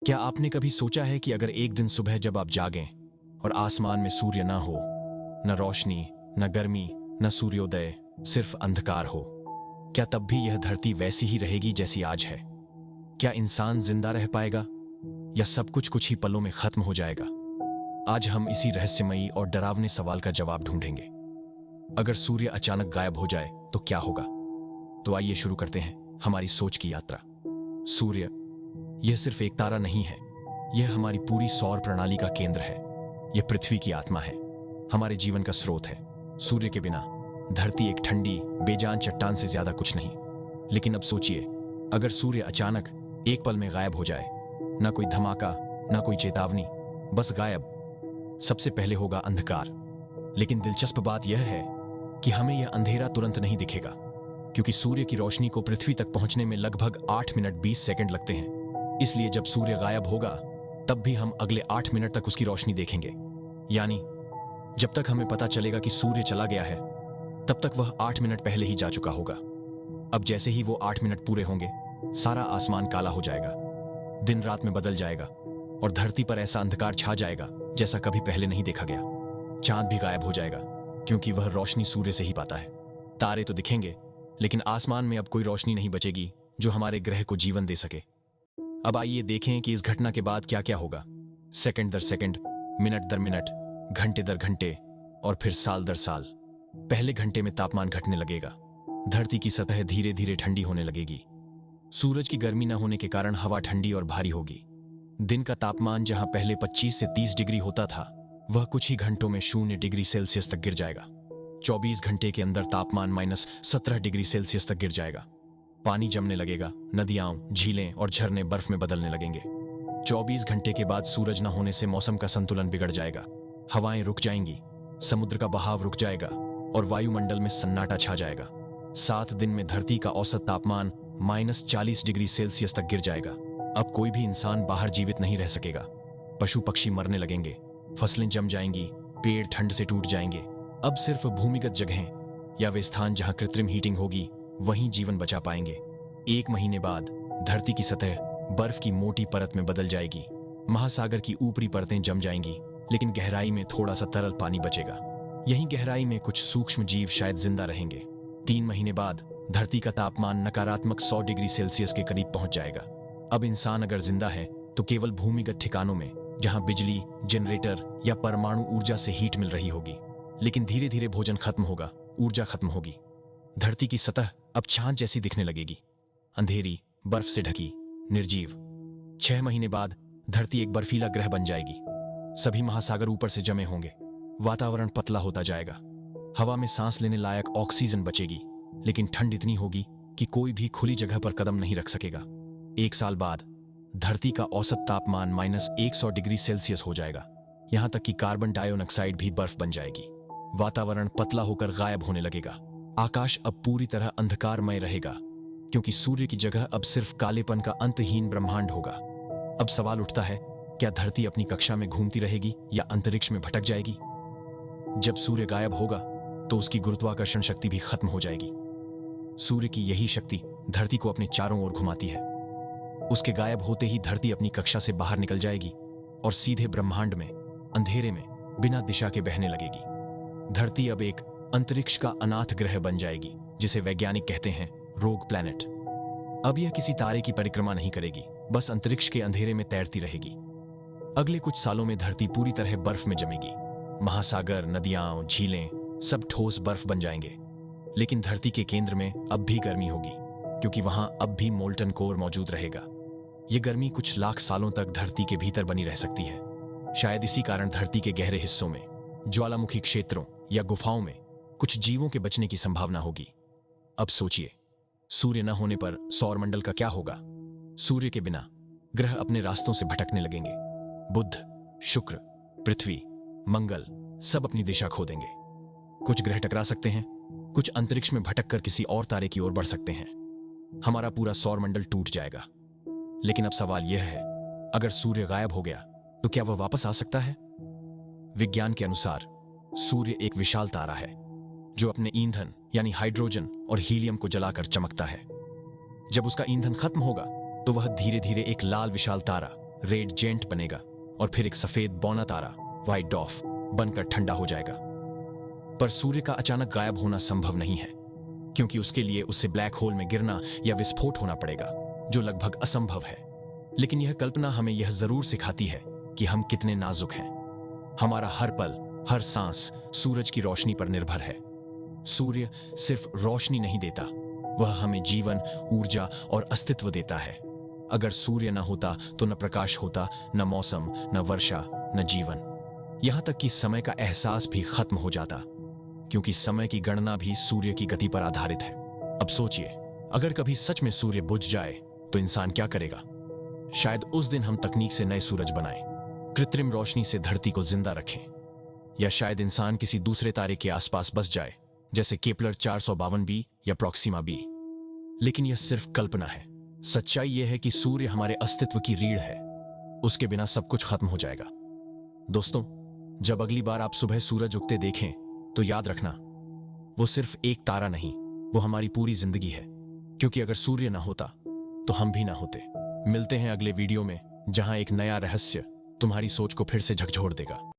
क्या आपने कभी सोचा है कि अगर एक दिन सुबह जब आप जागें और आसमान में सूर्य ना हो, न रोशनी, न गर्मी, न सूर्योदय, सिर्फ अंधकार हो, क्या तब भी यह धरती वैसी ही रहेगी जैसी आज है? क्या इंसान जिंदा रह पाएगा या सब कुछ ही पलों में खत्म हो जाएगा? आज हम इसी रहस्यमयी और डरावने सवाल का जवाब ढूंढेंगे। अगर सूर्य अचानक गायब हो जाए तो क्या होगा? तो आइए शुरू करते हैं हमारी सोच की यात्रा। सूर्य यह सिर्फ एक तारा नहीं है, यह हमारी पूरी सौर प्रणाली का केंद्र है। यह पृथ्वी की आत्मा है, हमारे जीवन का स्रोत है। सूर्य के बिना धरती एक ठंडी बेजान चट्टान से ज्यादा कुछ नहीं। लेकिन अब सोचिए, अगर सूर्य अचानक एक पल में गायब हो जाए, ना कोई धमाका, ना कोई चेतावनी, बस गायब। सबसे पहले होगा अंधकार। लेकिन दिलचस्प बात यह है कि हमें यह अंधेरा तुरंत नहीं दिखेगा, क्योंकि सूर्य की रोशनी को पृथ्वी तक पहुंचने में लगभग 8 मिनट 20 सेकंड लगते हैं। इसलिए जब सूर्य गायब होगा तब भी हम अगले 8 मिनट तक उसकी रोशनी देखेंगे। यानी जब तक हमें पता चलेगा कि सूर्य चला गया है, तब तक वह 8 मिनट पहले ही जा चुका होगा। अब जैसे ही वो 8 मिनट पूरे होंगे, सारा आसमान काला हो जाएगा, दिन रात में बदल जाएगा और धरती पर ऐसा अंधकार छा जाएगा जैसा कभी पहले नहीं देखा गया। चांद भी गायब हो जाएगा, क्योंकि वह रोशनी सूर्य से ही पाता है। तारे तो दिखेंगे, लेकिन आसमान में अब कोई रोशनी नहीं बचेगी जो हमारे ग्रह को जीवन दे सके। अब आइए देखें कि इस घटना के बाद क्या क्या होगा। सेकंड दर सेकंड, मिनट दर मिनट, घंटे दर घंटे और फिर साल दर साल। पहले घंटे में तापमान घटने लगेगा, धरती की सतह धीरे धीरे ठंडी होने लगेगी। सूरज की गर्मी न होने के कारण हवा ठंडी और भारी होगी। दिन का तापमान जहां पहले 25 से 30 डिग्री होता था, वह कुछ ही घंटों में 0 डिग्री सेल्सियस तक गिर जाएगा। 24 घंटे के अंदर तापमान -17 डिग्री सेल्सियस तक गिर जाएगा। पानी जमने लगेगा, नदियां, झीलें और झरने बर्फ में बदलने लगेंगे। 24 घंटे के बाद सूरज न होने से मौसम का संतुलन बिगड़ जाएगा, हवाएं रुक जाएंगी, समुद्र का बहाव रुक जाएगा और वायुमंडल में सन्नाटा छा जाएगा। 7 दिन में धरती का औसत तापमान -40 डिग्री सेल्सियस तक गिर जाएगा। अब कोई भी इंसान बाहर जीवित नहीं रह सकेगा। पशु पक्षी मरने लगेंगे, फसलें जम जाएंगी, पेड़ ठंड से टूट जाएंगे। अब सिर्फ भूमिगत जगहें या वे स्थान जहां कृत्रिम हीटिंग होगी, वहीं जीवन बचा पाएंगे। 1 महीने बाद धरती की सतह बर्फ की मोटी परत में बदल जाएगी। महासागर की ऊपरी परतें जम जाएंगी, लेकिन गहराई में थोड़ा सा तरल पानी बचेगा। यहीं गहराई में कुछ सूक्ष्म जीव शायद जिंदा रहेंगे। 3 महीने बाद धरती का तापमान नकारात्मक 100 डिग्री सेल्सियस के करीब पहुंच जाएगा। अब इंसान अगर जिंदा है तो केवल भूमिगत ठिकानों में, जहां बिजली, जनरेटर या परमाणु ऊर्जा से हीट मिल रही होगी। लेकिन धीरे धीरे भोजन खत्म होगा, ऊर्जा खत्म होगी। धरती की सतह अब छाछ जैसी दिखने लगेगी, अंधेरी, बर्फ से ढकी, निर्जीव। 6 महीने बाद धरती एक बर्फीला ग्रह बन जाएगी। सभी महासागर ऊपर से जमे होंगे, वातावरण पतला होता जाएगा, हवा में सांस लेने लायक ऑक्सीजन बचेगी, लेकिन ठंड इतनी होगी कि कोई भी खुली जगह पर कदम नहीं रख सकेगा। 1 साल बाद धरती का औसत तापमान -100 डिग्री सेल्सियस हो जाएगा। यहां तक कि कार्बन डाइऑक्साइड भी बर्फ बन जाएगी। वातावरण पतला होकर गायब होने लगेगा। आकाश अब पूरी तरह अंधकारमय रहेगा, क्योंकि सूर्य की जगह अब सिर्फ कालेपन का अंतहीन ब्रह्मांड होगा। अब सवाल उठता है, क्या धरती अपनी कक्षा में घूमती रहेगी या अंतरिक्ष में भटक जाएगी? जब सूर्य गायब होगा तो उसकी गुरुत्वाकर्षण शक्ति भी खत्म हो जाएगी। सूर्य की यही शक्ति धरती को अपने चारों ओर घुमाती है। उसके गायब होते ही धरती अपनी कक्षा से बाहर निकल जाएगी और सीधे ब्रह्मांड में, अंधेरे में, बिना दिशा के बहने लगेगी। धरती अब एक अंतरिक्ष का अनाथ ग्रह बन जाएगी, जिसे वैज्ञानिक कहते हैं रोग प्लैनेट। अब यह किसी तारे की परिक्रमा नहीं करेगी, बस अंतरिक्ष के अंधेरे में तैरती रहेगी। अगले कुछ सालों में धरती पूरी तरह बर्फ में जमेगी। महासागर, नदियां, झीलें सब ठोस बर्फ बन जाएंगे। लेकिन धरती के केंद्र में अब भी गर्मी होगी, क्योंकि वहां अब भी मोल्टन कोर मौजूद रहेगा। यह गर्मी कुछ लाख सालों तक धरती के भीतर बनी रह सकती है। शायद इसी कारण धरती के गहरे हिस्सों में, ज्वालामुखी क्षेत्रों या गुफाओं में कुछ जीवों के बचने की संभावना होगी। अब सोचिए, सूर्य न होने पर सौरमंडल का क्या होगा? सूर्य के बिना ग्रह अपने रास्तों से भटकने लगेंगे। बुध, शुक्र, पृथ्वी, मंगल सब अपनी दिशा खो देंगे। कुछ ग्रह टकरा सकते हैं, कुछ अंतरिक्ष में भटककर किसी और तारे की ओर बढ़ सकते हैं। हमारा पूरा सौरमंडल टूट जाएगा। लेकिन अब सवाल यह है, अगर सूर्य गायब हो गया तो क्या वह वापस आ सकता है? विज्ञान के अनुसार सूर्य एक विशाल तारा है, जो अपने ईंधन यानी हाइड्रोजन और हीलियम को जलाकर चमकता है। जब उसका ईंधन खत्म होगा तो वह धीरे धीरे एक लाल विशाल तारा रेड जेंट बनेगा और फिर एक सफेद बौना तारा व्हाइट डॉफ बनकर ठंडा हो जाएगा। पर सूर्य का अचानक गायब होना संभव नहीं है, क्योंकि उसके लिए उसे ब्लैक होल में गिरना या विस्फोट होना पड़ेगा, जो लगभग असंभव है। लेकिन यह कल्पना हमें यह जरूर सिखाती है कि हम कितने नाजुक हैं। हमारा हर पल, हर सांस सूरज की रोशनी पर निर्भर है। सूर्य सिर्फ रोशनी नहीं देता, वह हमें जीवन, ऊर्जा और अस्तित्व देता है। अगर सूर्य न होता तो न प्रकाश होता, न मौसम, न वर्षा, न जीवन। यहां तक कि समय का एहसास भी खत्म हो जाता, क्योंकि समय की गणना भी सूर्य की गति पर आधारित है। अब सोचिए, अगर कभी सच में सूर्य बुझ जाए तो इंसान क्या करेगा? शायद उस दिन हम तकनीक से नए सूरज बनाएं, कृत्रिम रोशनी से धरती को जिंदा रखें, या शायद इंसान किसी दूसरे तारे के आसपास बस जाए, जैसे केपलर 452b या प्रॉक्सिमा बी। लेकिन यह सिर्फ कल्पना है। सच्चाई यह है कि सूर्य हमारे अस्तित्व की रीढ़ है। उसके बिना सब कुछ खत्म हो जाएगा। दोस्तों, जब अगली बार आप सुबह सूरज उगते देखें तो याद रखना, वो सिर्फ एक तारा नहीं, वो हमारी पूरी जिंदगी है। क्योंकि अगर सूर्य ना होता तो हम भी ना होते। मिलते हैं अगले वीडियो में, जहां एक नया रहस्य तुम्हारी सोच को फिर से झकझोर देगा।